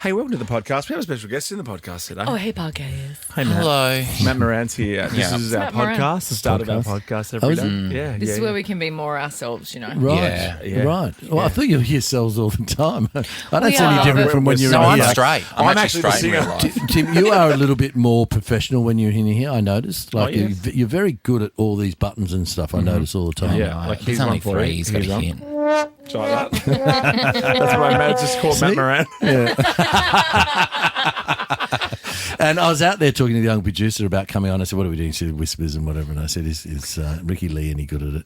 Hey, welcome to the podcast. We have a special guest in the podcast today. Oh, hey, podcast. Hey, Matt. Hello. Matt Moran's here. This is our Matt Moran. podcast, the start of our podcast every day. Yeah, This is where we can be more ourselves, you know. Right, Yeah. right. Well, I thought you were yourselves all the time. I don't We see any are. different from when you're No, in I'm here. straight. I'm actually the straight in real singer. life. Tim, you are a little bit more professional when you're in here, I noticed. Like, yeah. you're very good at all these buttons and stuff, I notice all the time. Yeah. Like He's he's only one for three. you. He's got a He's on. hint. Try that. That's why Matt just called Matt Moran. And I was out there talking to the young producer about coming on. I said, what are we doing? She said, whispers and whatever. And I said, is Ricki-Lee any good at it?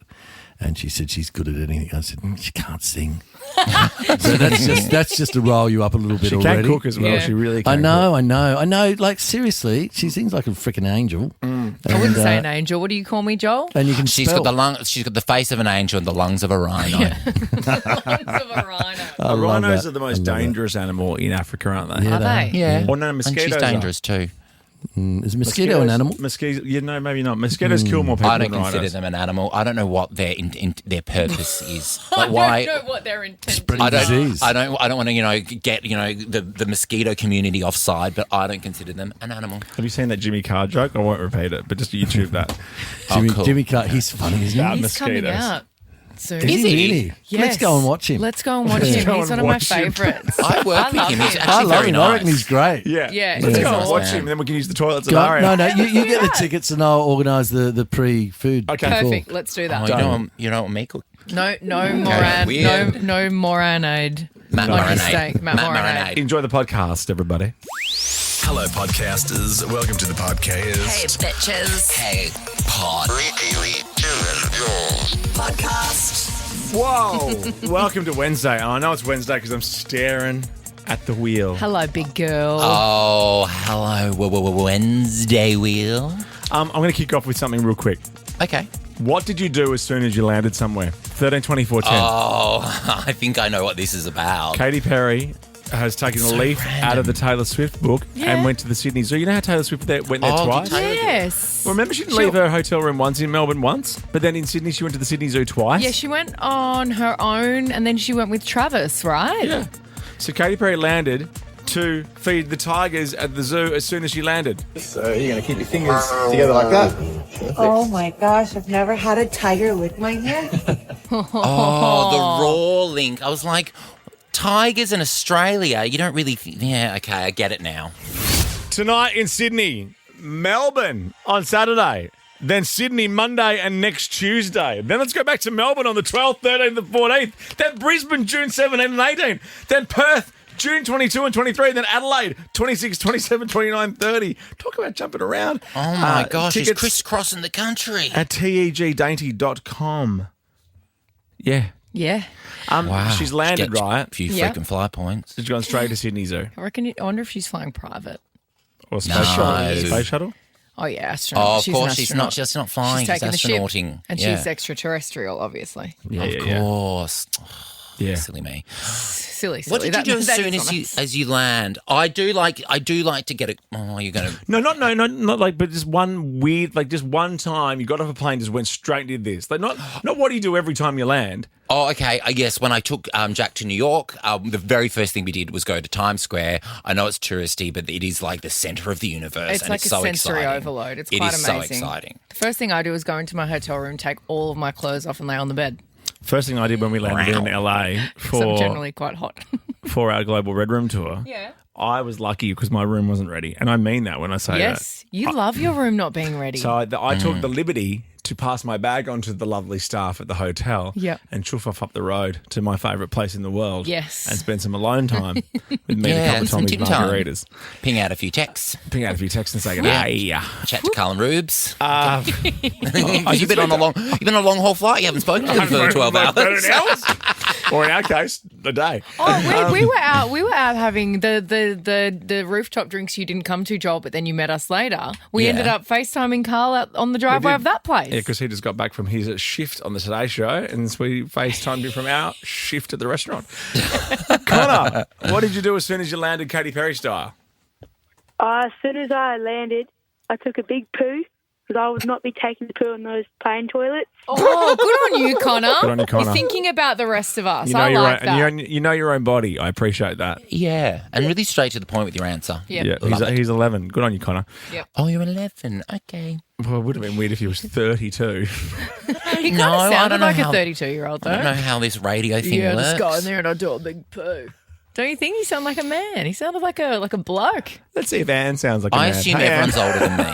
And she said, she's good at anything. I said, she can't sing. So that's just to roll you up a little bit She already. can cook as well. Yeah. She really can. I know. Like, seriously, she sings like a freaking angel. I wouldn't say an angel. What do you call me, Joel? And you can She's spell. She's got the face of an angel and the lungs of a rhino. Lungs of a rhino. I love Rhinos that. are the most I love that. dangerous animal in Africa, aren't they? Yeah, Are they? Yeah. Or no, And mosquitoes she's are. dangerous too. Is a mosquito an animal? Mosquitoes, maybe not. Mosquitoes kill more people I don't than consider rhinos. them an animal. I don't know what their their purpose is. I Like why? don't know what their intent Spreading I don't. disease. I don't want to get the mosquito community offside, but I don't consider them an animal. Have you seen that Jimmy Carr joke? I won't repeat it, but just YouTube that. Cool. Jimmy Carr, he's funny, isn't Yeah. he? He's coming Mosquitoes. out soon. Is he really? Yes. Let's go and watch him. Let's go and watch him. go He's and one of my watch him. favourites. I work with love him. He's him. I actually love very him. nice. I reckon he's great. Yeah, Let's he's go and awesome. watch him, and then we can use the toilets at Go- our No, you get the tickets and I'll organise the pre-food. Okay. before. Perfect. Let's do Oh, that. you know what me cook? No Moran. weird. No Moranade. Matt Like Marinade. mistake, Matt Marinade. Enjoy the podcast, everybody. Hello, podcasters. Welcome to the podcast. Hey, bitches. Hey, pod. Ricki-Lee, Joel. Podcast. Whoa! Welcome to Wednesday. I know it's Wednesday because I'm staring at the wheel. Hello, big girl. Oh, hello, Wednesday wheel. I'm going to kick off with something real quick. Okay. What did you do as soon as you landed somewhere? 13, 24, 10. Oh, I think I know what this is about. Katy Perry has taken a So leaf random. out of the Taylor Swift book Yeah. and went to the Sydney Zoo. You know how Taylor Swift went there Oh, twice? did Taylor- Yes. Well, remember she didn't leave her hotel room once in Melbourne once, but then in Sydney she went to the Sydney Zoo twice? Yeah, she went on her own and then she went with Travis, right? Yeah. So Katy Perry landed to feed the tigers at the zoo as soon as she landed. So you're going to keep your fingers together like that. Oh my gosh, I've never had a tiger lick my hand. Oh, the raw link. I was like, tigers in Australia, you don't really... Yeah, okay, I get it now. Tonight in Sydney, Melbourne on Saturday, then Sydney Monday and next Tuesday. Then let's go back to Melbourne on the 12th, 13th and 14th. Then Brisbane June 17 and 18. Then Perth June 22 and 23. Then Adelaide 26, 27, 29, 30. Talk about jumping around. Oh, my gosh, he's tickets crisscrossing the country. at tegdainty.com. Yeah. Yeah. Wow. She's landed, Get right? A few Yeah. freaking fly points. She's gone straight to Sydney Zoo. I wonder if she's flying private. Or space No. shuttle. Space shuttle? Oh, yeah, astronaut. Oh, of She's course, an she's astronaut. not just not flying, She's she's taking the ship, astronauting. and Yeah. she's extraterrestrial, obviously. Yeah, Of course. Yeah. Silly me. Silly. What did you do as that soon is as you land? I do like to get it. Oh, you're gonna. No, not like, but just one weird, like just one time you got off a plane, just went straight and did this. Like not what do you do every time you land? Oh, okay. Yes, when I took Jack to New York, the very first thing we did was go to Times Square. I know it's touristy, but it is like the center of the universe. It's and like it's a so sensory exciting. overload. It's It quite is amazing. so exciting. The first thing I do is go into my hotel room, take all of my clothes off, and lay on the bed. First thing I did when we landed in LA So I'm generally quite hot. for our global Red Room tour, Yeah. I was lucky because my room wasn't ready, and I mean that when I say Yes, you love your room not being ready. that. So I took the liberty to pass my bag on to the lovely staff at the hotel Yep. and chuff off up the road to my favourite place in the world. Yes. And spend some alone time with me and a Yeah, couple of and some Tommy's Tim time. margaritas. Ping out a few texts. Ping out a few texts and say, hey. Chat to Carl and Rubes. I You've been on a long haul flight. You haven't spoken to them for 12 hours. 13 hours. Or in our case, a day. Oh, we were out. We were out having the rooftop drinks you didn't come to, Joel. But then you met us later. We Yeah. ended up FaceTiming Carl out on the driveway did. of that place. Yeah, because he just got back from his shift on the Today Show, and so we FaceTimed him from our shift at the restaurant. Connor, what did you do as soon as you landed Katy Perry style? As soon as I landed, I took a big poo because I would not be taking the poo in those plain toilets. Oh, good on you, Connor. Good on you, Connor. You're thinking about the rest of us. You know I your like own, that. and you know your own body. I appreciate that. Yeah, and really straight to the point with your answer. Yep. Yeah, Love it. he's 11. Good on you, Connor. Oh, you're 11. Okay. Well, it would have been weird if he was 32. He kind of No, I sounded don't know like a how- 32-year-old, though. I don't know how this radio thing Yeah, works. just go in there and I do a big poo. Don't you think he sounded like a man? He sounded like a bloke. Let's see if Anne sounds like a I man. assume Hey, Anne. everyone's older than me.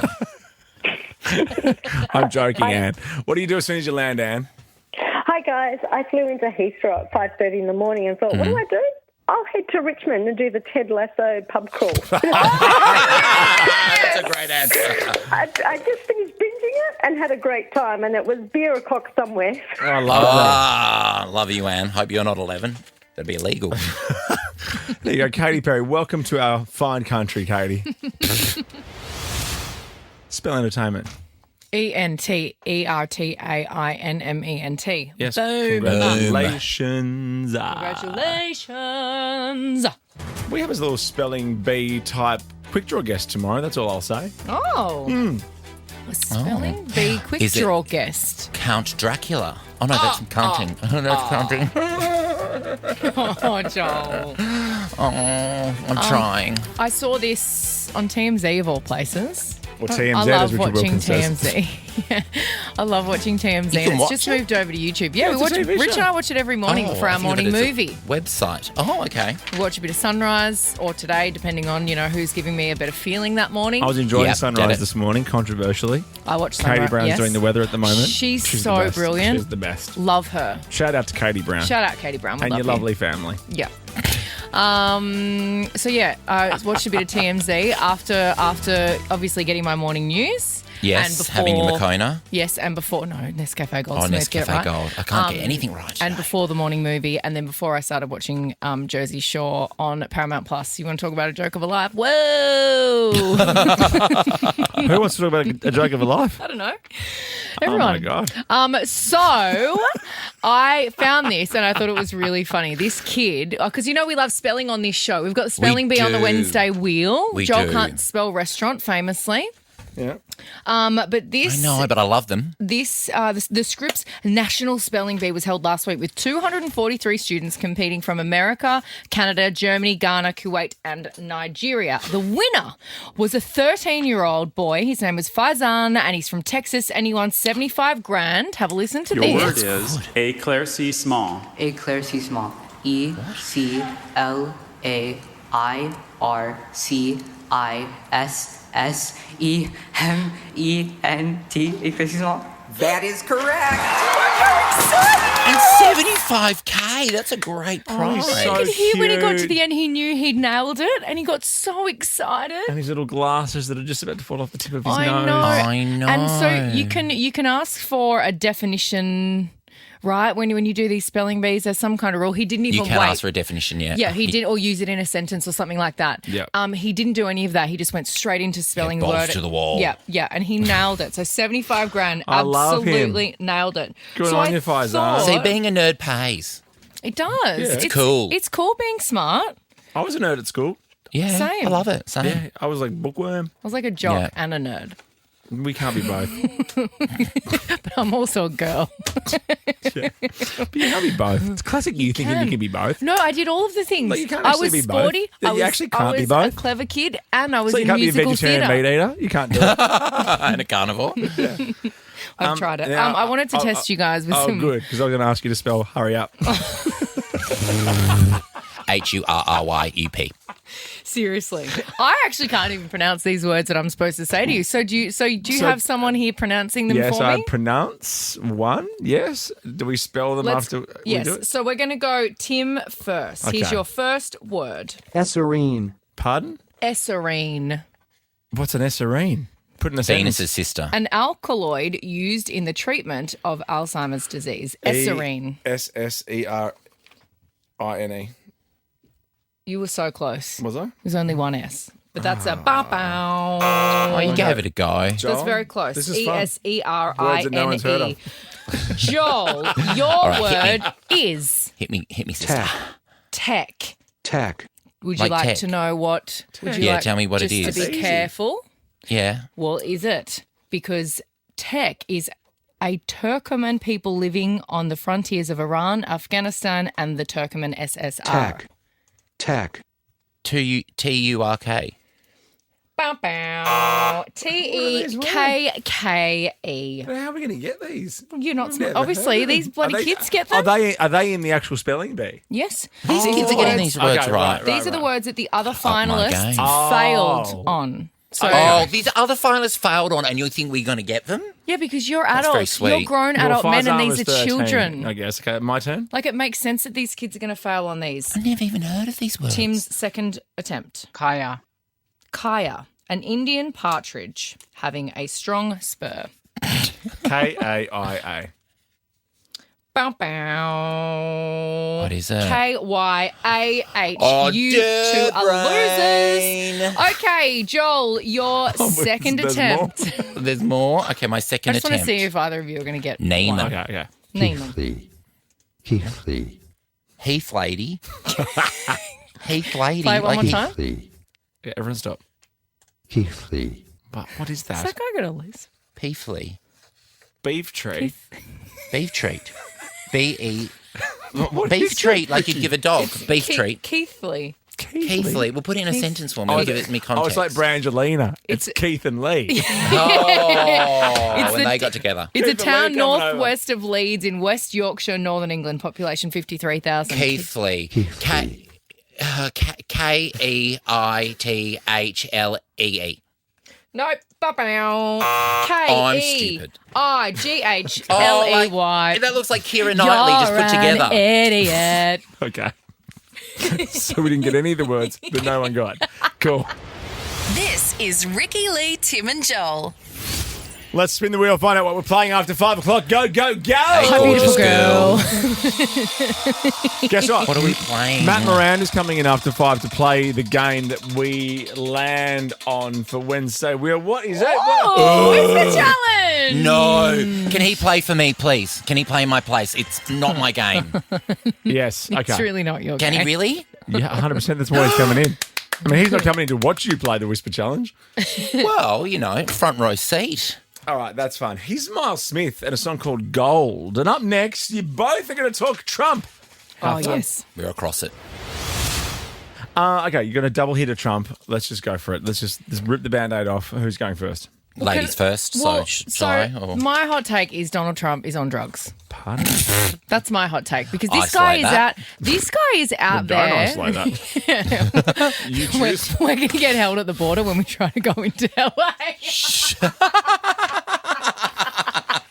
I'm joking, Anne. What do you do as soon as you land, Anne? Hi guys, I flew into Heathrow at 5:30 in the morning and thought, what do I do? I'll head to Richmond and do the Ted Lasso pub crawl. That's a great answer. I just finished binging it and had a great time, and it was beer o'clock somewhere. I love that. Love you, Anne. Hope you're not 11. That'd be illegal. There you go, Katy Perry. Welcome to our fine country, Katy. Spell entertainment. ENTERTAINMENT. Yes. Boom. Congratulations. Congratulations. We have a little spelling bee type quick draw guest tomorrow. That's all I'll say. Oh. A spelling bee quick Is it- draw guest. Count Dracula. Oh, no, that's counting. Oh, that's counting. Oh, Joel. Oh, I'm trying. I saw this on TMZ of all places. Or TMZ, I as love Richard watching Wilkins says. TMZ. Yeah, I love watching TMZ. can And it's watch just it? moved over to YouTube. Yeah, it's we a watch TV Rich show. and I watch it every morning Oh, for I our think of morning it as a movie. Website. Oh, okay. We watch a bit of Sunrise or today, depending on, who's giving me a better feeling that morning. I was enjoying Yep, get Sunrise it. this morning, controversially. I watched Sunrise. Katy Brown's yes. doing the weather at the moment. She's the so best. brilliant. She's the best. Love her. Shout out to Katy Brown. Shout out Katy Brown. We and love your you. lovely family. Yeah. So yeah, I watched a bit of TMZ after obviously getting my morning news. Yes, and before, having your Moccona. Yes, and before Nescafe Gold. Oh, Smith, get it Nescafe right. Gold. I can't get anything right And today. before the morning movie, and then before I started watching Jersey Shore on Paramount Plus. You want to talk about a joke of a life? Whoa! Who wants to talk about a joke of a life? I don't know. Oh my Everyone. God. So I found this and I thought it was really funny. This kid, because we love spelling on this show. We've got the spelling bee on the do. Wednesday wheel. We Joel do. can't spell restaurant famously. Yeah. But this, I know, but I love them. the Scripps National Spelling Bee was held last week with 243 students competing from America, Canada, Germany, Ghana, Kuwait, and Nigeria. The winner was a 13-year-old boy. His name was Faizan, and he's from Texas, and he won $75,000. Have a listen to Your this. word is éclaircissement. Éclaircissement. E-C-L-A-I-R-C-I-S-S-E-M-E-N-T. Éclaircissement. That is correct. And 75K. That's a great prize. so You could hear when he got to cute. the end, he knew he'd nailed it, and he got so excited. And his little glasses that are just about to fall off the tip of his I nose. know. I know. And so you can ask for a definition, right? When you do these spelling bees, there's some kind of rule. He didn't even You can't wait. ask for a definition yet. Yeah, he did, or use it in a sentence or something like that. Yeah. He didn't do any of that. He just went straight into spelling the balls word. to the wall. Yeah, and he nailed it. So $75,000, I love him. absolutely nailed it. Good so on I you, Faizan. thought- See, being a nerd pays. it does. Yeah. It's cool. It's cool being smart. I was a nerd at school. Yeah, Same. I love it. Same. Yeah, I was like bookworm. I was like a jock Yeah. and a nerd, We can't be both. but I'm also a girl. But you can't be both. It's classic you thinking you can be both. No, I did all of the things. But you can't I actually was be both. sporty. You I was, actually can't I be was both. a clever kid, and I was So you in can't be a musical vegetarian theatre. meat eater? You can't do it. And a carnivore. I've tried it. now, I wanted to test you guys with Oh, some. good, because I was going to ask you to spell hurry up. HURRYUP. Seriously, I actually can't even pronounce these words that I'm supposed to say to you. So do you have someone here pronouncing them Yes, for I me? pronounce one. Yes. Do we spell them after we do Yes. it? So we're going to go Tim first. Here's Okay. your first word. Esserine. Pardon? Esserine. What's an esserine? Put in a Venus's sentence. sister. An alkaloid used in the treatment of Alzheimer's disease. Esserine. Esserine. You were so close. Was I? There's only one S. But that's a bow. Oh, you gave it a go. Joel, That's very close. This is fun. Esserine. Words that no one's heard of. Joel, your right, word is Hit me, sister. tech. Tech. Would you Like like tech. to know what? Would you Yeah, like tell me what it just is. to be Easy. careful. Yeah. Well, is it because Tek is a Turkoman people living on the frontiers of Iran, Afghanistan, and the Turkoman SSR. Tack. Turk. Bow, bow. T-E-K-K-E. How are we going to get these? You're not smart. Obviously, these bloody kids get them. Are they in the actual spelling bee? Yes. These kids are getting these words right. These are the words that the other my finalists game. failed on. So, these other finalists failed on, and you think we're going to get them? yeah, because you're That's very adults. sweet. You're grown adult men, and Farzan these was are 13, children. I guess. Okay, my turn. Like, it makes sense that these kids are going to fail on these. I never even heard of these words. Tim's second attempt. Kaya. Kaya, an Indian partridge having a strong spur. K-A-I-A. Bow, bow. What is it? K-Y-A-H. Oh, You two are brain. losers. Okay, Joel, your second there's attempt. There's more? Okay, my I second just want to attempt. see if either of you are going to get Name one. them. Okay. Name them. Keith Lee. Heath lady. Heath lady. Play it one more time. Yeah, everyone stop. Keith Lee. But what is Is that? that guy going to lose? Peefley. Beef tree. Beef treat. B-E. Beef treat, like you'd give a dog. Beef treat. Keithley. Keithley. We'll put it in a sentence for me. Give it me context. Oh, it's like Brangelina. It's Keith and Lee. Oh, when the- they got together. It's a Keithley town coming over. northwest of Leeds in West Yorkshire, Northern England, population 53,000. Keithley. K-E-I-T-H-L-E-E. Nope. I'm stupid. K-E-I-G-H-L-E-Y. That looks like Keira Knightley just put together. Idiot. Okay. So we didn't get any of the words that no one got. Cool. This is Ricki-Lee, Tim and Joel. Let's spin the wheel, find out what we're playing after 5 o'clock. Go, go, go! Hey, gorgeous girl. Guess what? What are we playing? Matt Moran is coming in after 5 to play the game that we land on for Wednesday. What is that? Oh, where's the challenge? No. Can he play for me, please? Can he play in my place? It's not my game. Yes, okay. It's really not your Can game. he really? Yeah, 100%. That's why he's coming in. I mean, he's not coming in to watch you play the Whisper Challenge. Well, front row seat. All right, that's fun. He's Miles Smith and a song called Gold. And up next, you both are going to talk Trump. Oh, yes. We're across it. Okay, you're going to double hit a Trump. Let's just go for it. Let's just rip the Band-Aid off. Who's going first? Ladies first. Well, shall I? Or- my hot take is Donald Trump is on drugs. Pardon? That's my hot take because this Isolate guy is that. out. This guy is out Don't there. isolate that. You choose. We're going to get held at the border when we try to go into LA.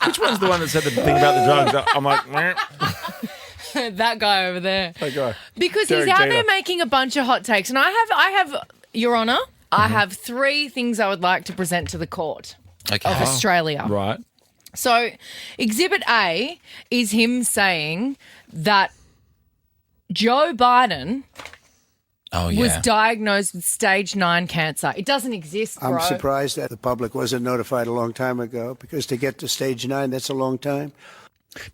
Which one's the one that said the thing about the drugs? I'm like, meh. That guy over there. That guy. Because Derek he's out Jeter. there making a bunch of hot takes, and I have, Your Honour, I have 3 things I would like to present to the court Okay. of Australia. Right. So, Exhibit A is him saying that Joe Biden Oh, yeah. was diagnosed with stage 9 cancer. It doesn't exist, bro. I'm surprised that the public wasn't notified a long time ago because to get to stage 9, that's a long time.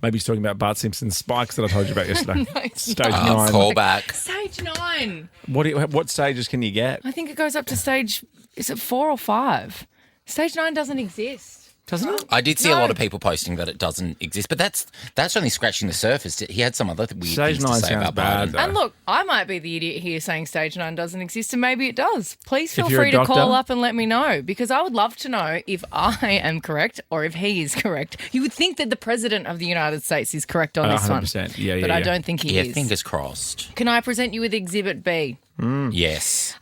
Maybe he's talking about Bart Simpson's spikes that I told you about yesterday. No, it's Stage not. 9. Call back. Stage 9. What stages can you get? I think it goes up to stage, is it 4 or 5? Stage 9 doesn't exist. Doesn't it? I did see a lot of people posting that it doesn't exist, but that's only scratching the surface. He had some other weird Stage things to 9 say sounds about bad, Biden. though. And look, I might be the idiot here saying stage 9 doesn't exist, and maybe it does. Please feel you're a free to call doctor- up and let me know, because I would love to know if I am correct or if he is correct. You would think that the President of the United States is correct on this one. 100%. Yeah, But I don't think he Yeah, is. fingers crossed. Can I present you with Exhibit B? Yes.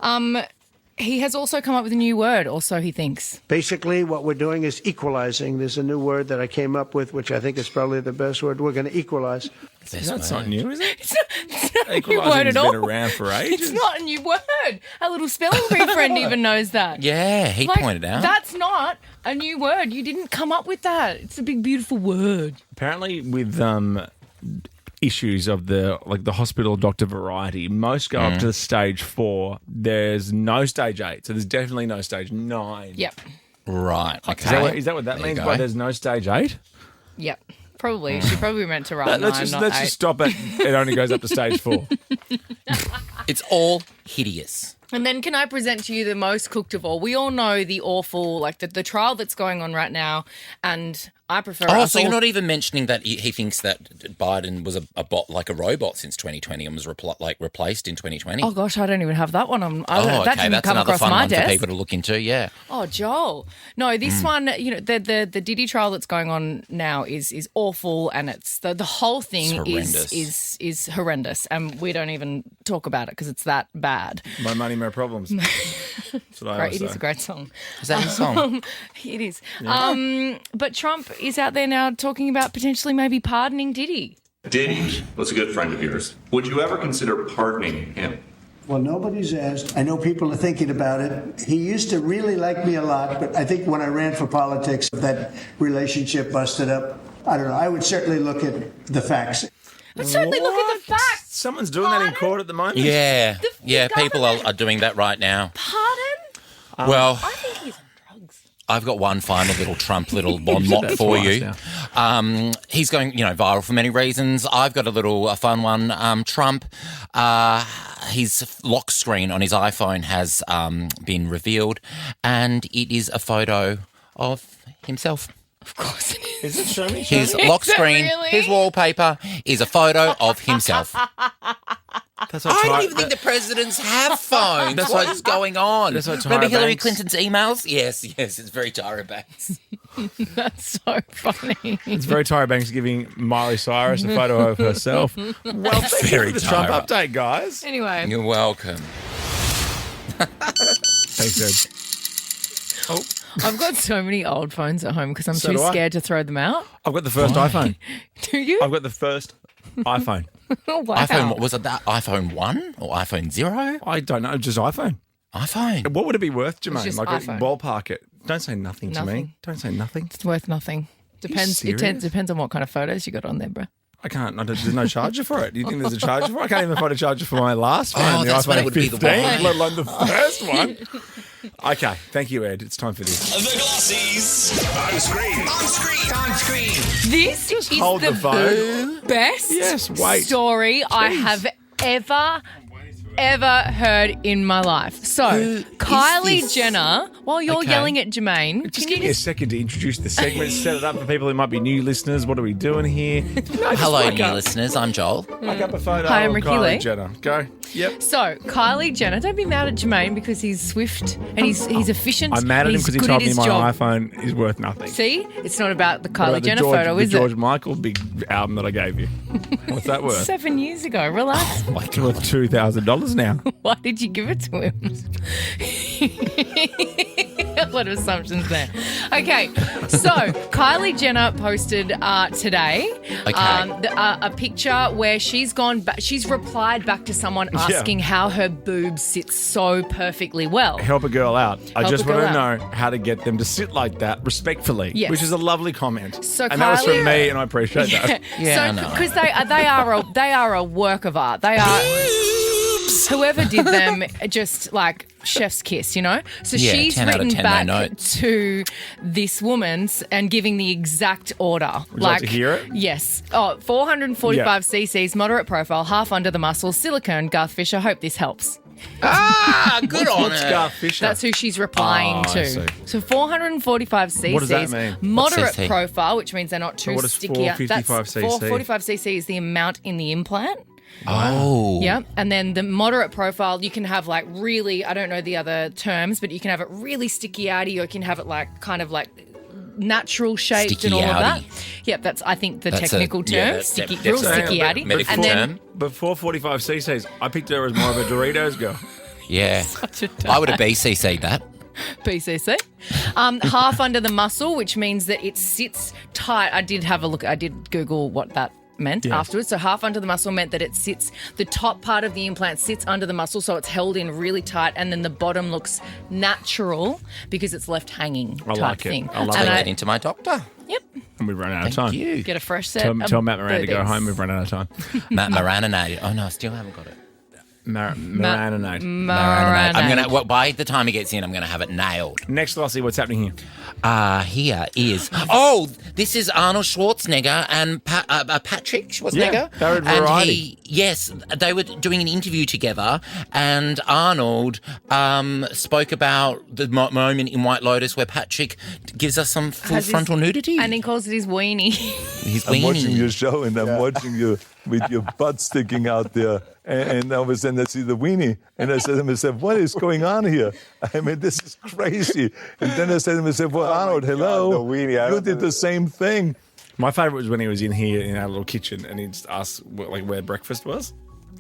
He has also come up with a new word, also he thinks. Basically, what we're doing is equalizing. There's a new word that I came up with, which I think is probably the best word. We're going to equalize. That's not new, is it? It's not a new word Equalising's at all. been around for ages. It's not a new word. A little spelling bee friend even knows that. Yeah, he Like, pointed out. That's not a new word. You didn't come up with that. It's a big, beautiful word. Apparently, with issues of the hospital doctor variety, most go up to stage 4. There's no stage 8, so there's definitely no stage 9. Yep. Right. Okay. Is that what that There you means? go. By there's no stage 8? Yep. Probably. She probably meant to write 9, Let's not just 8. stop it. It only goes up to stage 4. It's all hideous. And then can I present to you the most cooked of all? We all know the awful, like the trial that's going on right now, and I prefer. Oh, so you're not even mentioning that he thinks that Biden was a bot, like a robot since 2020, and was replaced in 2020. Oh gosh, I don't even have that one. That okay, didn't that's come another across fun my one desk. for people to look into. Yeah. Oh, Joel. No, this one, you know, the Diddy trial that's going on now is awful, and it's the whole thing is horrendous, and we don't even talk about it because it's that bad. My money, my problems. That's what I always It is say. a great song. Is that his song? It is. Yeah. But Trump is out there now talking about potentially maybe pardoning Diddy. Diddy was a good friend of yours. Would you ever consider pardoning him? Well, nobody's asked. I know people are thinking about it. He used to really like me a lot, but I think when I ran for politics, that relationship busted up. I don't know. I would certainly look at the facts. But certainly look at the facts. Someone's doing that in court at the moment. Yeah. People are doing that right now. Pardon? Well, I think he's on drugs. I've got one final little Trump little bon mot for you. He's going, viral for many reasons. I've got a fun one. Trump, his lock screen on his iPhone has been revealed, and it is a photo of himself. Of course it is. Is it? Show me. His lock screen, really? his wallpaper is a photo of himself. That's I don't even think the presidents have phones. That's what's going on. That's what Remember Tyra Hillary Banks- Clinton's emails? Yes, it's very Tyra Banks. That's so funny. It's very Tyra Banks giving Miley Cyrus a photo of herself. Well, thank you very for the Trump Tyra. update, guys. Anyway. You're welcome. Thanks, Ed. Oh, I've got so many old phones at home because I'm So too do I. scared to throw them out. I've got the first iPhone. Do you? I've got the first iPhone. Oh, wow. iPhone, what was it, that iPhone 1 or iPhone 0? I don't know, just iPhone. iPhone. What would it be worth, Jermaine? just Like iPhone. ballpark it. Don't say nothing to me. Nothing. Don't say nothing. It's worth nothing. Depends. serious? Depends on what kind of photos you got on there, bro. I can't. There's no charger for it. Do you think there's a charger for it? I can't even find a charger for my last phone, Oh, the that's when iPhone it would be 15, the one. let alone the first one. Okay, thank you, Ed. It's time for this. The Glossies. On screen. On screen. On screen. This is hold the phone. best Yes, wait. story I have ever heard in my life. So, Kylie this? Jenner, while you're Okay. yelling at Jermaine, Just give me a second to introduce the segment, set it up for people who might be new listeners. What are we doing here? Hello, new listeners. I'm Joel. Like up a photo Hi, I'm of Ricki-Lee. Kylie Jenner. Go. Yep. So, Kylie Jenner, don't be mad at Jermaine because he's swift and he's efficient. I'm mad at him and he's because he good told at me his my job. iPhone is worth nothing. See, it's not about the What Kylie about Jenner the George, photo, the is George it? Michael big album that I gave you. What's that worth? 7 years ago. Relax. It's worth $2,000 now. Why did you give it to him? A lot of assumptions there. Okay, so Kylie Jenner posted today a picture where she's gone. She's replied back to someone asking how her boobs sit so perfectly well. Help a girl out. I Help just a want girl to out. know how to get them to sit like that respectfully, Yes. which is a lovely comment. So and that was Kylie- from me, and I appreciate that. Yeah, I so know. because they are a work of art. They are. Whoever did them, just like chef's kiss, you know? So Yeah, she's 10 out of written 10, no back notes. to this woman's and giving the exact order. Would you like to hear it? Yes. 445 cc's, moderate profile, half under the muscle, silicone, Garth Fisher. Hope this helps. Good on What's her. Garth Fisher? That's who she's replying Oh, I see. to. So 445 cc's. What does that mean? Moderate What's cc? profile, which means they're not too what is sticky. 455 cc? 445 cc is the amount in the implant. Oh. Yeah, and then the moderate profile, you can have like really, I don't know the other terms, but you can have it really sticky outy, or you can have it like kind of like natural shaped and all of that. Yep, that's I think the technical term, sticky, real sticky outy. medical And then term. Before 45 cc's, I picked her as more of a Doritos girl. Yeah. such a I would have BCC'd that. PCC. Half under the muscle, which means that it sits tight. I did have a look. I did Google what that meant afterwards. So half under the muscle meant that it sits, the top part of the implant sits under the muscle, so it's held in really tight, and then the bottom looks natural because it's left hanging I type like it. thing. I love Take it. that into my doctor. Yep. And we've run out of time. Thank you. Get a fresh set. Tell of Matt Moran to go boobies. home. We've run out of time. Matt Maraninated. Oh, no, I still haven't got it. Marinade. Marinade. By the time he gets in, I'm going to have it nailed. Next, Lossie, what's happening here? Here is... this is Arnold Schwarzenegger and Patrick Schwarzenegger. Yeah, they were at Variety. They were doing an interview together, and Arnold spoke about the moment in White Lotus where Patrick gives us some full frontal nudity. And he calls it his weenie. I'm watching your show, and I'm watching you with your butt sticking out there. And all of a sudden I see the weenie. And I said to myself, what is going on here? I mean, this is crazy. And then I said to myself, well, Arnold, hello. God, the weenie. You did the same thing. My favourite was when he was in here in our little kitchen and he just asked where breakfast was.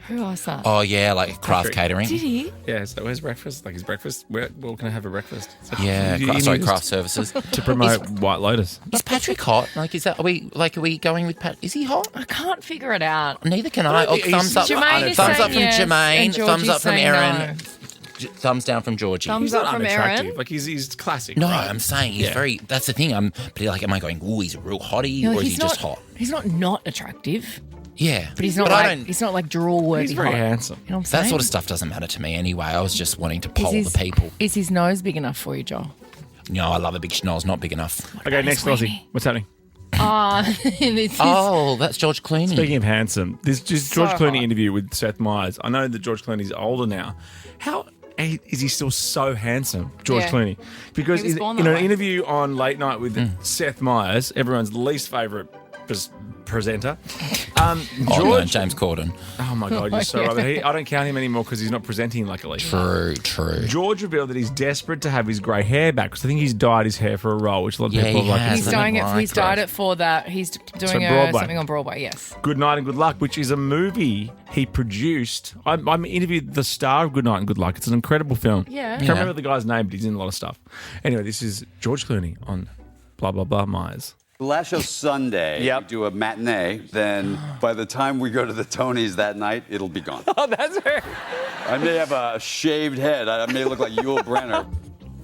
Who asked that? Oh, yeah, like craft catering. Did he? Yeah, so where's breakfast? Like his breakfast? Where can I have a breakfast? So Craft services. To promote White Lotus. Is Patrick hot? Like, are we going with Pat? Is he hot? I can't figure it out. Neither can I. Thumbs up. Thumbs up from Jermaine. Thumbs up from Erin. Thumbs down from Georgie. Thumbs up from Erin. Like he's classic. No, right? I'm saying he's very. That's the thing. Am I going? Ooh, he's a real hottie, or is he just hot? He's not attractive. Yeah, but he's not he's not like drawl worthy. He's very handsome. You know what I'm saying? That sort of stuff doesn't matter to me anyway. I was just wanting to poll the people. Is his nose big enough for you, Joel? No, I love a big schnoz, not big enough. Okay, next, Lossie. What's happening? That's George Clooney. Speaking of handsome, this just George Clooney interview with Seth Meyers. I know that George Clooney's older now. How is he still so handsome, George Clooney? Because in an interview on Late Night with Seth Meyers, everyone's least favourite presenter. James Corden. Oh my God, you're so right. I don't count him anymore because he's not presenting, luckily. True. George revealed that he's desperate to have his grey hair back because I think he's dyed his hair for a role, which a lot of people like. He's dyed it for that. He's doing something on Broadway. Yes. Good Night and Good Luck, which is a movie he produced. I interviewed the star of Good Night and Good Luck. It's an incredible film. Yeah. I can't remember the guy's name, but he's in a lot of stuff. Anyway, this is George Clooney on blah blah blah Myers. The last show Sunday, we do a matinee. Then by the time we go to the Tonys that night, it'll be gone. Oh, that's her. I may have a shaved head. I may look like Yul Brenner.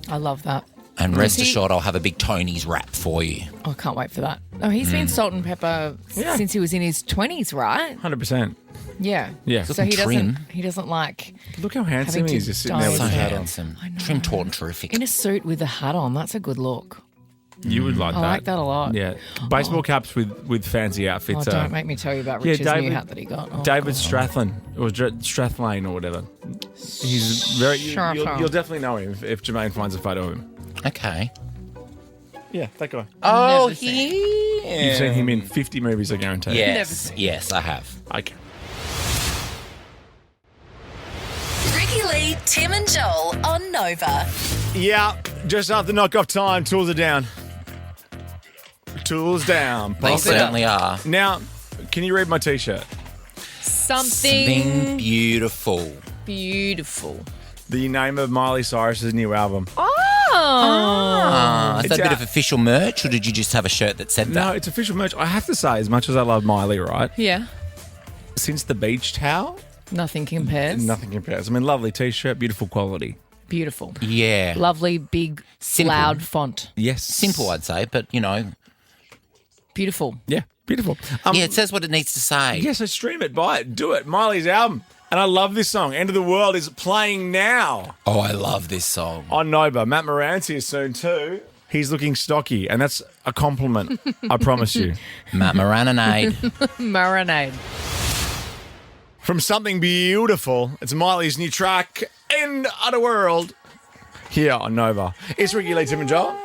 I love that. And rest assured, I'll have a big Tony's wrap for you. Oh, I can't wait for that. Oh, he's been salt and pepper since he was in his 20s, right? 100%. Yeah. Yeah. So he doesn't like. Look how handsome he is just sitting there with so his hat on. handsome. Trim, taut, and terrific. In a suit with a hat on, that's a good look. You would like that. I like that a lot. Yeah. Baseball caps with fancy outfits. Don't make me tell you about Rich's new hat that he got. Oh, David Strathairn, or Strathlane or whatever. He's very... You'll definitely know him if Jermaine finds a photo of him. Okay. Yeah, that guy. Oh, he... You've seen him in 50 movies, I guarantee. Yes, I have. Okay. Ricki-Lee, Tim and Joel on Nova. Yeah, just after knock-off time, tools are down. Tools down. They certainly are. Now, can you read my T-shirt? Something beautiful. Beautiful. The name of Miley Cyrus's new album. Oh. Is that a bit of official merch, or did you just have a shirt that said that? No, it's official merch. I have to say, as much as I love Miley, right? Yeah. Since the beach towel, nothing compares. Nothing compares. I mean, lovely T-shirt, beautiful quality. Beautiful. Yeah. Lovely, big, loud font. Yes. Simple, I'd say, but, you know. Beautiful. Yeah, beautiful. Yeah, it says what it needs to say. Yeah, so stream it, buy it, do it. Miley's album. And I love this song. End of the World is playing now. Oh, I love this song. On Nova. Matt Moran's here soon too. He's looking stocky, and that's a compliment, I promise you. Matt Marinade. Marinade. From Something Beautiful, it's Miley's new track, End of the World, here on Nova. It's Ricki-Lee, Tim and Joel.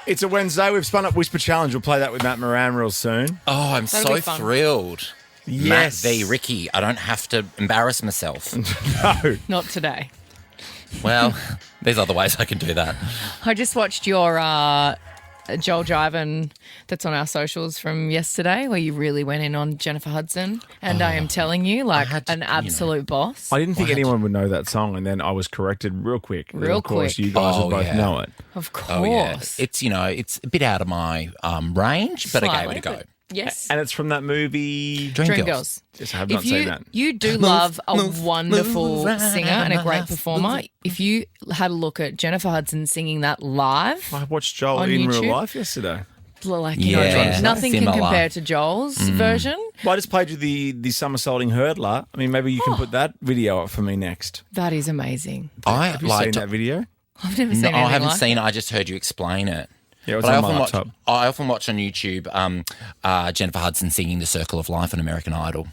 It's a Wednesday. We've spun up Whisper Challenge. We'll play that with Matt Moran real soon. Oh, I'm so thrilled. Yes. Matt v. Ricky. I don't have to embarrass myself. No. Not today. Well, there's other ways I can do that. I just watched your Joel Jiven that's on our socials from yesterday where you really went in on Jennifer Hudson. And I am telling you, like an absolute boss. I didn't think anyone would know that song, and then I was corrected real quick. Of course, you guys will both know it. Of course. Oh, yeah. It's, it's a bit out of my range, but I gave it a go. Yes. And it's from that movie Dreamgirls. Yes, I have not seen that. You do love a wonderful singer and a great performer. If you had a look at Jennifer Hudson singing that live. I watched Joel in real life yesterday. Like, nothing similar. can compare to Joel's version. Well, I just played you the somersaulting hurdler. I mean, maybe you can put that video up for me next. That is amazing. Have you seen that video? I've never seen No, anything I haven't like seen it. it. I just heard you explain it. Yeah, it was But on my laptop. I often watch on YouTube Jennifer Hudson singing The Circle of Life on American Idol.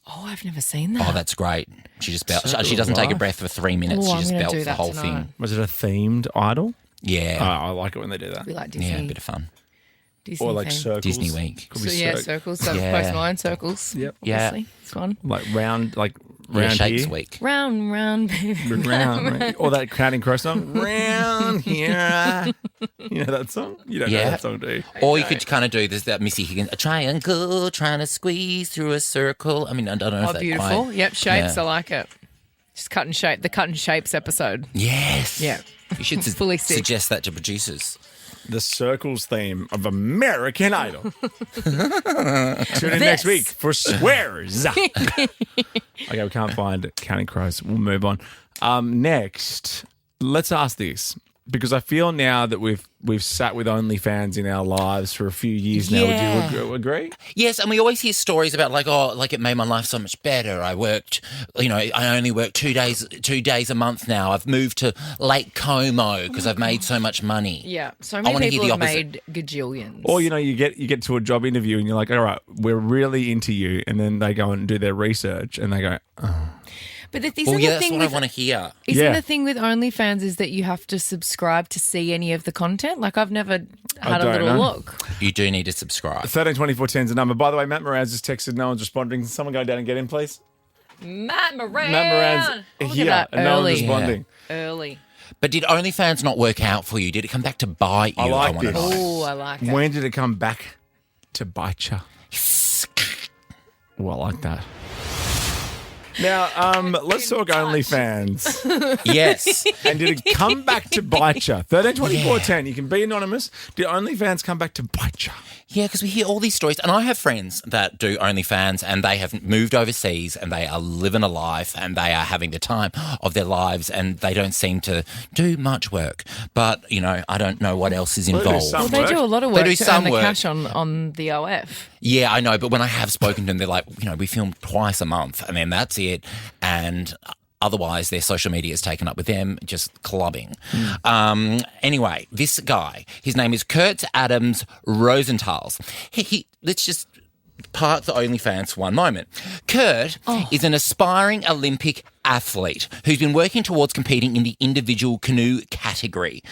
Oh, I've never seen that. Oh, that's great. She just Circle she of doesn't take a Life? breath for 3 minutes. Oh, She I'm just gonna belts do the that whole tonight. thing. Was it a themed idol? Yeah. I like it when they do that. We like Disney. Yeah, a bit of fun. Disney Or like theme. circles. Disney week. Could be Circles. So Yeah. Post Malone circles. Yep. Obviously. It's fun. Like round Yeah, Shakes here. week. Round, baby. Round. Or that Counting Crow song. Round here. You know that song? You don't know that song, do you? Or you could kind of do this, that Missy Higgins, a triangle trying to squeeze through a circle. I mean, I don't know if Oh, that's beautiful. quite- Yep, shapes. Yeah. I like it. Just cut and shape. The cut and shapes episode. Yes. Yeah. You should Fully sick. suggest that to producers. The Circles theme of American Idol. Tune in next week for Squares. Okay, we can't find Counting Crows. We'll move on. Next, let's ask this, because I feel now that we've sat with OnlyFans in our lives for a few years now. Yeah. Would you agree? Yes, and we always hear stories about like it made my life so much better. I worked, I only work 2 days a month now. I've moved to Lake Como because I've made so much money. Yeah. So wanna many hear people the have opposite. made gajillions. Or, you get to a job interview and you're like, all right, we're really into you. And then they go and do their research and they go, oh. But isn't Well, the that's thing what with I want to hear. Isn't the thing with OnlyFans is that you have to subscribe to see any of the content? Like, I've never had a don't little know. look. You do need to subscribe. 132410 is the number. By the way, Matt Moran's just texted. No one's responding. Can someone go down and get him, please? Matt Moran. Matt Moran's Look here at that. and no one's Early. responding. Early. But did OnlyFans not work out for you? Did it come back to bite you? I like wanna this. know. Oh, I like it. When did it come back to bite you? Well, I like that. Now, let's talk OnlyFans. Yes. And did it come back to bite you? 132410. You can be anonymous. Did OnlyFans come back to bite you? Yeah, because we hear all these stories, and I have friends that do OnlyFans, and they have moved overseas, and they are living a life, and they are having the time of their lives, and they don't seem to do much work. But I don't know what else is Well, they do involved. some Well, they do a lot of They work do to some earn the work. cash on the OF. Yeah, I know, but when I have spoken to them, they're like, we film twice a month, and then that's it, and otherwise their social media is taken up with them just clubbing. Anyway, this guy, his name is Kurt Adams Rosenthal's. Let's just park the OnlyFans for one moment. Kurt is an aspiring Olympic athlete who's been working towards competing in the individual canoe category.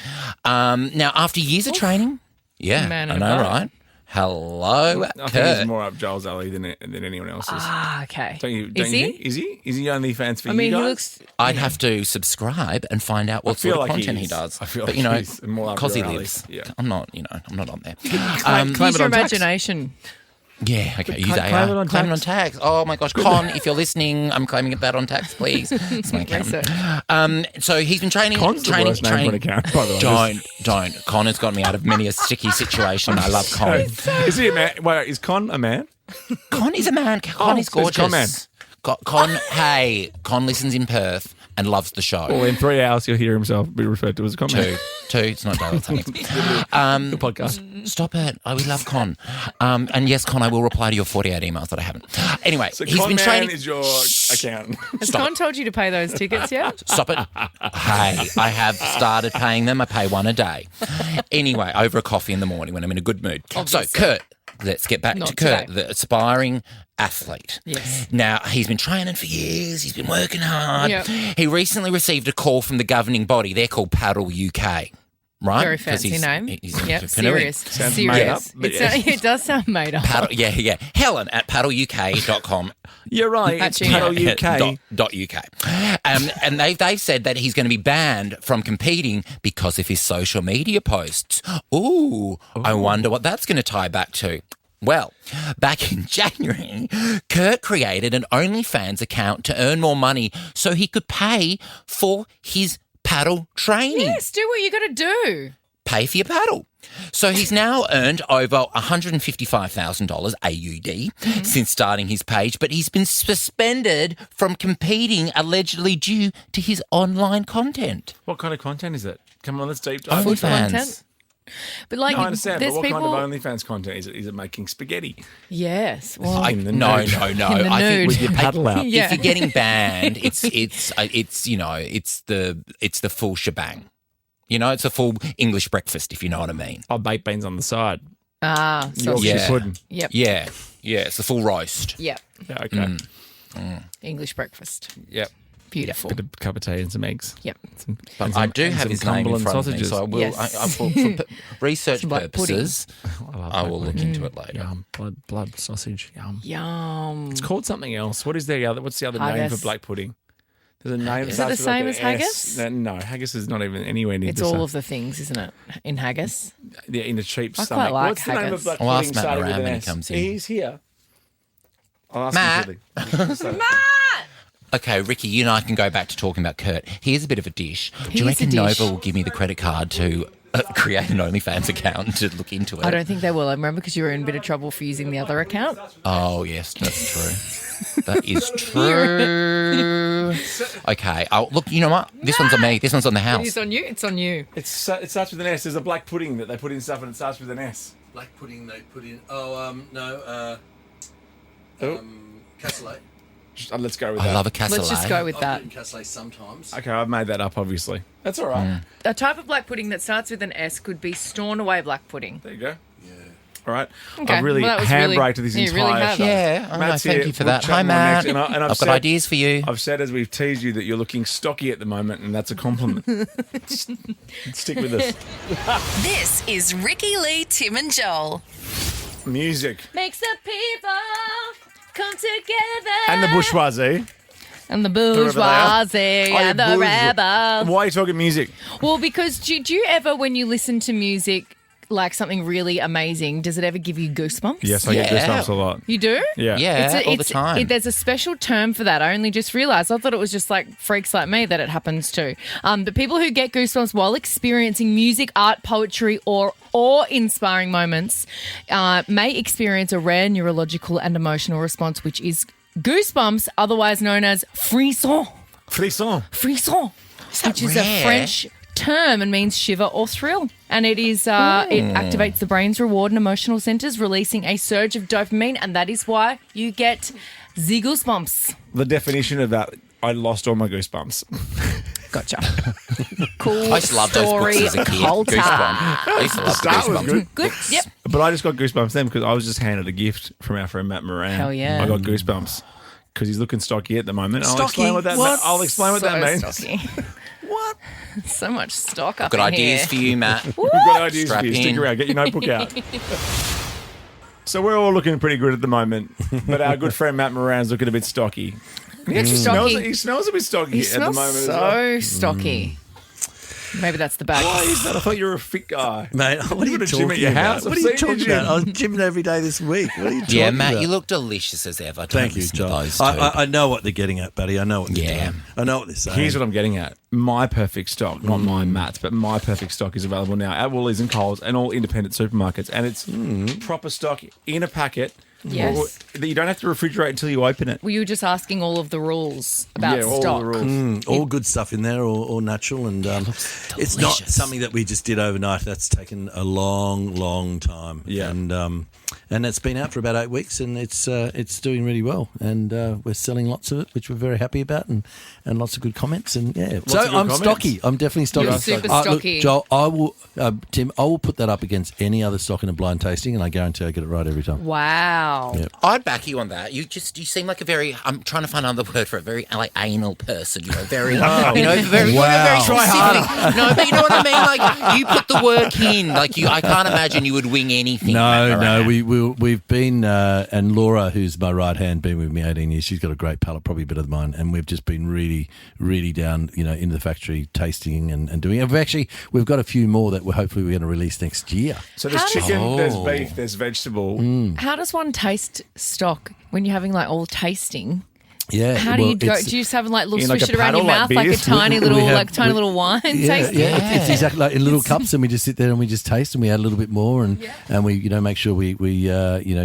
Now, after years of training, Man I in a know, boat. right? Hello, I think Kurt. he's more up Joel's alley than anyone else's. Ah, okay. Don't you Is he? think? Is he? Is he OnlyFans for I mean, you he guys? looks. I'd have to subscribe and find out what feel sort of like he content he is. does. I feel but like he's more up because he your alley. lives. Yeah. I'm not on there. Claim Use it your on tax. imagination. Yeah, okay. You Claim they it are. on Claim it tax. on tax. Oh my gosh, Con, if you're listening, I'm claiming that on tax, please. It's my accountant. So he's been training. Con's the worst name for an account, by the way. Don't. Con has got me out of many a sticky situation. I love Con. Is he a man? Wait, is Con a man? Con is a man. Con is so he's gorgeous. Con man. Con listens in Perth and loves the show. Well, in 3 hours, you'll hear himself be referred to as a Con man. Two. It's not daylight savings. Good podcast. Stop it. We love Con. And yes, Con, I will reply to your 48 emails that I haven't. Anyway, So he's Con been man training. is your accountant. Has Con told you to pay those tickets yet? Stop it. Hey, I have started paying them. I pay one a day. Anyway, over a coffee in the morning when I'm in a good mood. Obviously. So, Kurt, let's get back Not to Kurt, today. the aspiring athlete. Yes. Now, he's been training for years. He's been working hard. Yep. He recently received a call from the governing body. They're called Paddle UK. Right? Very 'Cause fancy he's- name. he's Yep, canoeing. serious. Sounds serious. made up, but yes. It does sound made up. Paddle, yeah. Helen at paddleuk.com. You're right. It's Actually, Paddle Yeah, UK. .uk. And they've said that he's going to be banned from competing because of his social media posts. Ooh, I wonder what that's going to tie back to. Well, back in January, Kurt created an OnlyFans account to earn more money so he could pay for his paddle training. Yes, do what you got to do. Pay for your paddle. So he's now earned over $155,000 AUD since starting his page, but he's been suspended from competing allegedly due to his online content. What kind of content is it? Come on, let's deep dive. Food OnlyFans. content? But like, No, I understand. But there's what people. kind of OnlyFans content is it? Is it making spaghetti? Yes. Well, In the No. nude. I In the think nude. With your paddle out. Yeah. if you're getting banned, it's the full shebang. It's a full English breakfast, if you know what I mean. Oh, baked beans on the side. Sausage. Yorkshire pudding. Yep. Yeah, it's the full roast. Yep. Yeah, okay. English breakfast. Yep. Beautiful. Bit of cup of tea and some eggs. Yep. But I do have his name in front of me, so I will. Yes. For research Some black pudding. purposes, I will look into it later. Yum. Blood sausage. Yum. Yum. It's called something else. What's the other name Haggis. for black pudding? There's a name. Is it the same as haggis? No, haggis is not even anywhere near It's the all same. of the things, isn't it? In haggis. Yeah, in a cheap I stomach. quite like What's the name haggis. of black I'll pudding ask Matt starting with Moran an when he S? comes in. He's here. I'll ask Matt. him quickly. Okay, Ricky, you and I can go back to talking about Kurt. Here's a bit of a dish. Do you Here's reckon a dish. Nova will give me the credit card to create an OnlyFans account to look into it? I don't think they will. I remember because you were in a bit of trouble for using the other account. Oh, yes, that's true. That is true. Okay. Oh, look, you know what? This one's on me. This one's on the house. It's on you. It's on you. It starts with an S. There's a black pudding that they put in stuff and it starts with an S. Black pudding they put in. Cassoulet. Let's go with that. I love a cassoulet. Let's just go with that. Cassoulet sometimes. Okay, I've made that up, obviously. That's all right. A type of black pudding that starts with an S could be Stornoway black pudding. There you go. Yeah. All right. Okay. I've really Well, that was handbraked really- this you really entire have. show. Yeah, I know, Matt's thank here. you for We'll that. chat Hi, more Matt. next. And I've got ideas for you. I've said as we've teased you that you're looking stocky at the moment, and that's a compliment. Stick with us. This is Ricki-Lee, Tim and Joel. Music. Makes the people come together. And the bourgeoisie. And the Whoever they are. bourgeoisie Oh, and the bourgeois. rebels. Why are you talking music? Well, because do you ever, when you listen to music, like something really amazing, does it ever give you goosebumps? Yes, I get goosebumps a lot. You do? Yeah. Yeah, all the time. There's a special term for that. I only just realised. I thought it was just like freaks like me that it happens to. But people who get goosebumps while experiencing music, art, poetry, or awe-inspiring moments may experience a rare neurological and emotional response, which is goosebumps, otherwise known as frisson. Frisson. Frisson, which is a rare? French term and means shiver or thrill. And it is it activates the brain's reward and emotional centres, releasing a surge of dopamine, and that is why you get the goosebumps. The definition of that, I lost all my goosebumps. Gotcha. Cool I used to love those books story, as a kid. culture. Goosebumps. I used to love Start was Goosebumps. good. Good. Yep. But I just got goosebumps then because I was just handed a gift from our friend Matt Moran. Hell yeah. I got goosebumps because he's looking stocky at the moment. Stocky? I'll explain what that What? I'll explain what that means. Stocky. What? So much stock up Got in ideas here. for you, Matt. We've got ideas Strap for you. Stick in. around. Get your notebook out. So we're all looking pretty good at the moment, but our good friend Matt Moran's looking a bit stocky. He actually Stocky. smells a bit stocky He at the smells moment as so well. stocky. Maybe that's the bag. Why is that? I thought you were a fit guy. Mate, what are you got a gym at talking your about? house. What I've are you seen talking you gym. about? I was gymming every day this week. What are you talking Yeah, Matt, about? you look delicious as ever. Don't Thank you, listen to Joel. those two. I know what they're getting at, buddy. I know what they're Yeah. doing. I know what they're saying. Here's what I'm getting at. My perfect stock, not my Matt's, but my perfect stock is available now at Woolies and Coles and all independent supermarkets. And it's proper stock in a packet. Yes. That you don't have to refrigerate until you open it. Well, you were just asking all of the rules about Yeah, all stock. the rules. all good stuff in there, all natural, and it's not something that we just did overnight. That's taken a long, long time. Yeah. And it's been out for about 8 weeks, and it's doing really well, and we're selling lots of it, which we're very happy about, and lots of good comments, and yeah. So of good I'm comments. stocky. I'm definitely stocky. You're super Look, stocky. Joel, I will, Tim, I will put that up against any other stock in a blind tasting, and I guarantee I get it right every time. Wow. Yeah. I'd back you on that. You seem like a very. I'm trying to find another word for a very like anal person. You know, very. Very. Wow. Very Try specific. No, but you know what I mean. Like you put the work in. Like you, I can't imagine you would wing anything. No, we've been and Laura, who's my right hand, been with me 18 years. She's got a great palate, probably better than mine, and we've just been really, really down, into the factory tasting and doing it. We've got a few more that we're hopefully going to release next year. So there's chicken, there's beef, there's vegetable. How does one taste stock when you're having like all tasting? Yeah. How do you go? Do you just have like little swish it around your mouth like a tiny little wine taste? Yeah, it's exactly like in little cups, and we just sit there and we just taste, and we add a little bit more, and we make sure we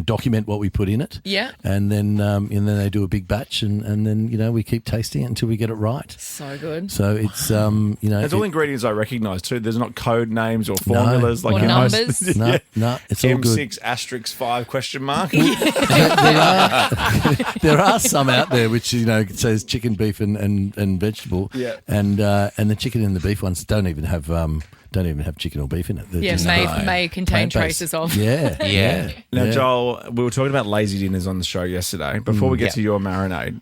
document what we put in it. Yeah. And then they do a big batch, and then we keep tasting it until we get it right. So good. So it's There's all ingredients I recognise too. There's not code names or formulas or numbers. No, it's all good. M6*5 question mark. There are some out there which it says chicken, beef, and vegetable. Yeah. And the chicken and the beef ones don't even have chicken or beef in it. They're just may contain plant-based. traces of. Yeah. Now, Joel, we were talking about lazy dinners on the show yesterday. Before we get to your marinade,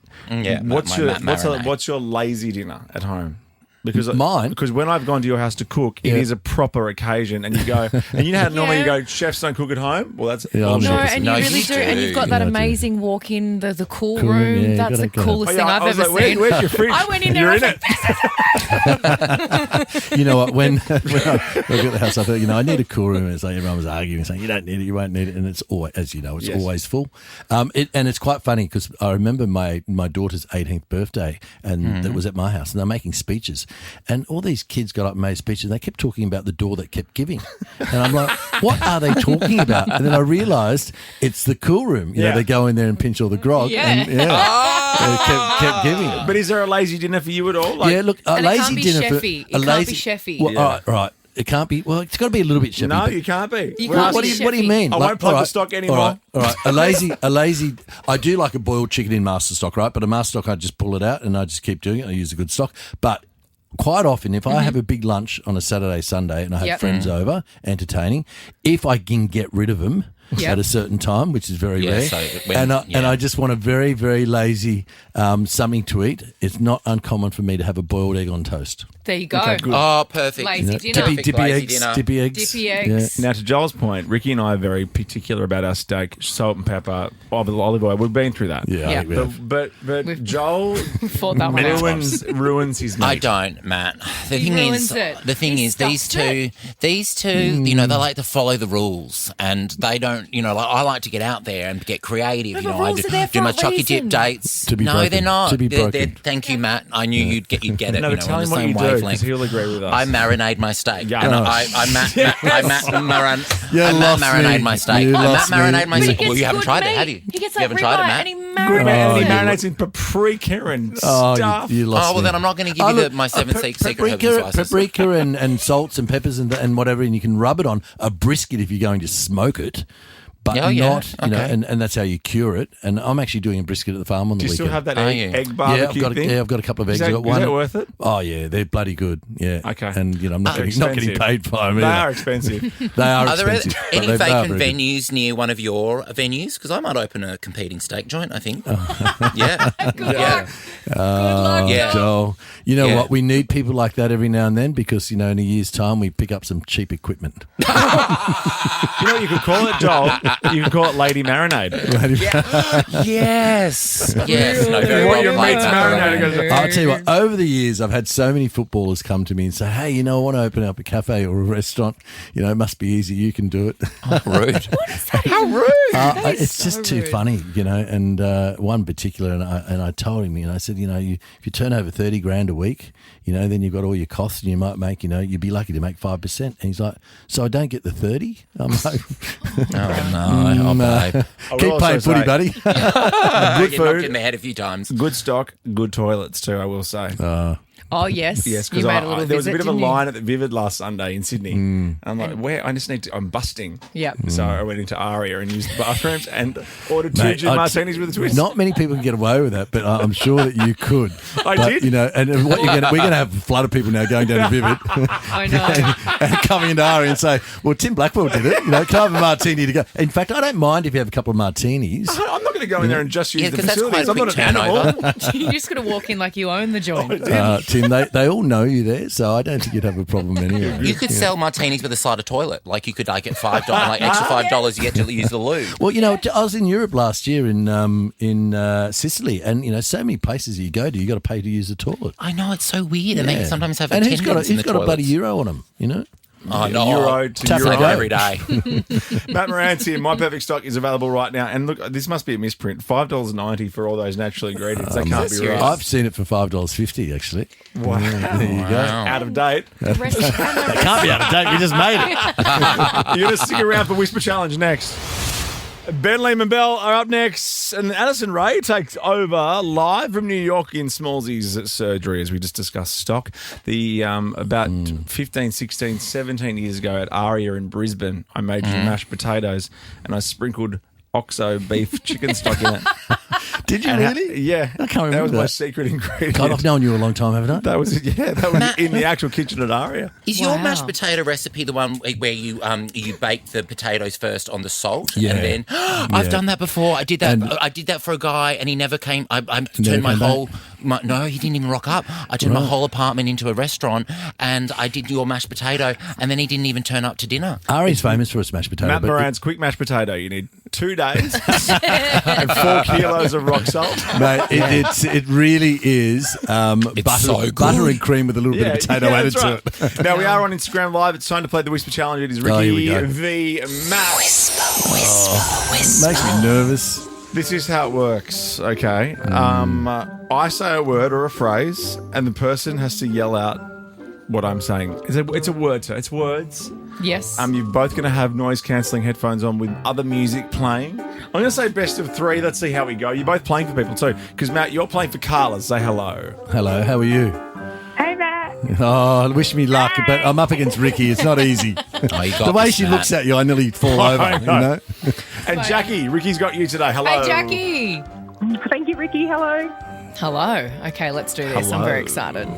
what's your lazy dinner at home? Because mine, because when I've gone to your house to cook, it is a proper occasion, and you go, and you know how normally you go, chefs don't cook at home. Well, that's bullshit. And you really do, and you've got that amazing walk in the cool room. That's the coolest thing I've ever seen. Where's your fridge? I went in there. I was like, you know what? When I got the house, I thought, I need a cool room. And it's like everyone was arguing, saying, you don't need it, you won't need it, and it's always, as you know, it's always full. And it's quite funny because I remember my daughter's 18th birthday, and that was at my house, and they're making speeches. And all these kids got up and made speeches, and they kept talking about the door that kept giving. And I'm like, what are they talking about? And then I realised it's the cool room. They go in there and pinch all the grog. And they kept giving. But is there a lazy dinner for you at all? Look, a lazy dinner chefy. It can't be chefy. Well, all right. It can't be. Well, it's got to be a little bit chefy. No, you can't be. What do you mean? I won't plug the stock anymore. All right. A lazy. I do like a boiled chicken in master stock, right? But a master stock, I just pull it out and I just keep doing it. I use a good stock, but quite often, if I have a big lunch on a Saturday, Sunday, and I have friends over entertaining, if I can get rid of them at a certain time, which is very rare, and I just want a very, very lazy something to eat, it's not uncommon for me to have a boiled egg on toast. There you go. Okay, good. Oh, perfect. Lazy dinner. Dippy eggs. Yeah. Now, to Joel's point, Ricky and I are very particular about our steak, salt and pepper, olive oil. We've been through that. Yeah. But Joel fought that one ruins his meat. I don't, Matt. The thing is, these two, they like to follow the rules, and they don't. I like to get out there and get creative. No, I do my chocolate dip dates. They're not. Thank you, Matt. I knew you'd get it. No, but tell him what you do, because he'll agree with us. I marinate my steak. Yeah, and I marinate my steak. Well, you haven't tried it, have you? He gets you haven't tried it, Matt? And he marinates in paprika and stuff. You lost me. Then I'm not going to give you my 7 secret herbs and spices. Paprika and salts and peppers and whatever, and you can rub it on a brisket if you're going to smoke it. But and that's how you cure it. And I'm actually doing a brisket at the farm on the weekend. Do you still have that egg barbecue thing? I've got a couple of eggs. Is that worth it? Oh, yeah, they're bloody good. Yeah. Okay. And, I'm not getting paid for them. They are expensive. Are there any vacant venues near one of your venues? Because I might open a competing steak joint, I think. Yeah. Good luck. Good luck, Joel. You know what? We need people like that every now and then because, in a year's time, we pick up some cheap equipment. You know what you could call it, Joel? You can call it Lady Marinade. Yes. No, very well. Your mate's marinated. I'll tell you what, over the years, I've had so many footballers come to me and say, hey, I want to open up a cafe or a restaurant. It must be easy. You can do it. Oh, rude. What is that? How rude. It's just too funny, and one particular, and I told him, I said, if you turn over 30 grand a week, then you've got all your costs and you might make, you'd be lucky to make 5%. And he's like, so I don't get the 30? I'm like, oh, no. Keep playing footy, buddy. Good food. food. In the head a few times. Good stock, good toilets too, I will say. Oh, yes. Yes, because there was a bit of a line at the Vivid last Sunday in Sydney. I'm like, I'm busting. Yep. So I went into Aria and used the bathrooms and ordered two gin martinis with a twist. Not many people can get away with that, but I'm sure that you could. I did. And what we're going to have a flood of people now going down to Vivid. I know. and coming into Aria and say, well, Tim Blackwell did it. Can I have a martini to go? In fact, I don't mind if you have a couple of martinis. I'm not going to go in there and just use the facilities. I'm not an animal. You're just going to walk in like you own the joint. Tim, they all know you there, so I don't think you'd have a problem anyway. You could sell martinis with a side of toilet. Like you could get $5, extra $5 you get to use the loo. Well, I was in Europe last year in Sicily, and so many places you go to, you got to pay to use the toilet. I know, it's so weird, and they sometimes have and attendants he's got a toilets. bloody euro on him, Oh, no. Euro to Tough Euro. to go. Every day. Matt Moran's here. My Perfect Stock is available right now. And look, this must be a misprint. $5.90 for all those natural ingredients. That can't be right. I've seen it for $5.50 actually. Wow. There you go. Out of date. It can't be out of date. We just made it. You're going to stick around for Whisper Challenge next. Ben Lehman Bell are up next, and Addison Rae takes over live from New York in Smallsy's surgery, as we just discussed stock. The about 15, 16, 17 years ago at Aria in Brisbane, I made you mashed potatoes, and I sprinkled OXO beef chicken stock in it. Did you really? Yeah. I can't remember that was my that. secret ingredient. God, I've known you a long time, haven't I? That was in the actual kitchen at Aria. Is your mashed potato recipe the one where you bake the potatoes first on the salt? Yeah. And then I've done that before. I did that. And- I did that for a guy, and he never came. I turned Never my came whole. No, he didn't even rock up. I turned my whole apartment into a restaurant, and I did your mashed potato, and then he didn't even turn up to dinner. Ari's famous for a smashed potato. Matt but Moran's quick mashed potato. You need 2 days and 4 kilos of rock salt. Mate, it really is butter, so good. butter and cream with a little bit of potato added that's to it. Now, we are on Instagram Live. It's time to play the Whisper Challenge. It is Oh, here we Ricky go. v. Matt. Whisper. Makes me nervous. This is how it works, okay? I say a word or a phrase, and the person has to yell out what I'm saying. It's a word, so it's words. Yes. You're both going to have noise-cancelling headphones on with other music playing. I'm going to say best of 3. Let's see how we go. You're both playing for people too, because, Matt, you're playing for Carla. Say hello. Hello, how are you? Hey, Matt. Oh, wish me luck, but I'm up against Ricky. It's not easy. Oh, you got The way this, she Matt. looks at you, I nearly fall over. I You know. know? And Jackie, Ricky's got you today. Hello. Hey, Jackie. Thank you, Ricky. Hello. Hello. Okay, let's do this. I'm very excited.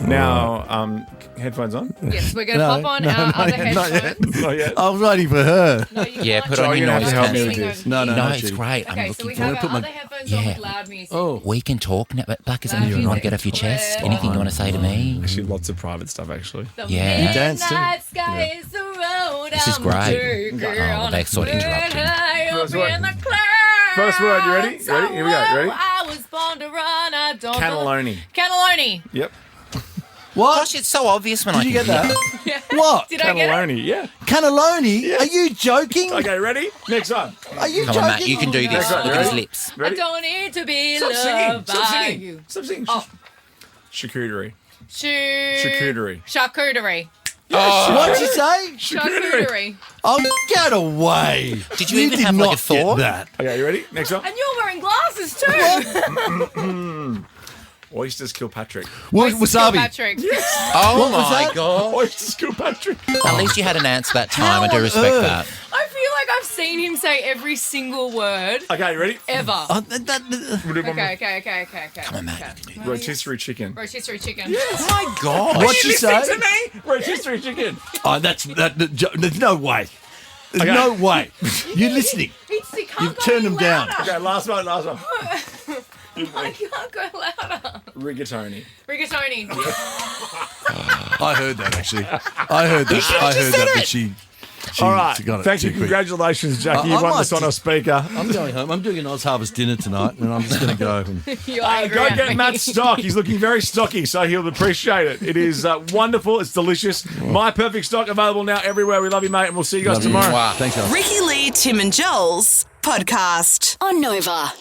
Now, headphones on? Yes, we're going to hop on our other headphones. Not yet. I was waiting for her. No, you Yeah, can't. put on Joe, your you're gonna noise have to help me cancelling. with this. No, No, it's actually. great. Okay, I'm so we looking have for our put my- other headphones on with loud music. Oh, We can talk now, but Black, is there Loud anything you want to music. get off your chest? Anything you want to say to me? Actually, lots of private stuff, actually. The Yeah. You dance too. midnight sky is the road This is I'm great. taking Oh, on they a sort of interrupted. high up First word. in the clouds. First word, you ready? You ready? Here we go. You ready? I was born to run. I don't Cannelloni. Cannelloni. Yep. what? Gosh, it's so obvious when I Did you can get hear that? Yeah. What? Did I get it? Cannelloni, yeah. Cannelloni? Are you joking? Okay, ready? Next one. Are you Come joking? on, Matt, you can do this. Next one, Look at his ready? lips. I Ready? don't need to be Stop singing. loved Stop by singing. you. Stop singing. Oh. Charcuterie. Charcuterie. Charcuterie. What'd you say? Charcuterie. Oh, get away. Did you even did have like a not thought? get that. Okay, you ready? Next one. And you're wearing glasses too. Oysters Kilpatrick. Wasabi. Patrick. Oh What was my that? god! Oysters Kilpatrick. At least you had an answer that time. I do respect that. I feel like I've seen him say every single word Okay, you ready? ever. Oh, We'll do one more. Okay. Come on, Matt. you can do it. Rotisserie chicken. Rotisserie chicken. Oh my god! What'd you Listen say? to me. Rotisserie chicken. Oh, there's no way. There's Okay. no way. You're listening. He can't You've go turned any them down. louder. Okay, last one. I can't go louder. Rigatoni. Rigatoni. I heard that actually. I heard that, but she All right. got it Thank you. too quick. Congratulations, Jackie. You I won might this on a speaker. I'm going home. I'm doing an Oz Harvest dinner tonight, and I'm just going to go. You're angry Go at get me. Matt's stock. He's looking very stocky, so he'll appreciate it. It is wonderful. It's delicious. My Perfect Stock available now everywhere. We love you, mate, and we'll see you guys Love you. tomorrow. Thanks, guys. Ricki-Lee, Tim and Joel's podcast on Nova.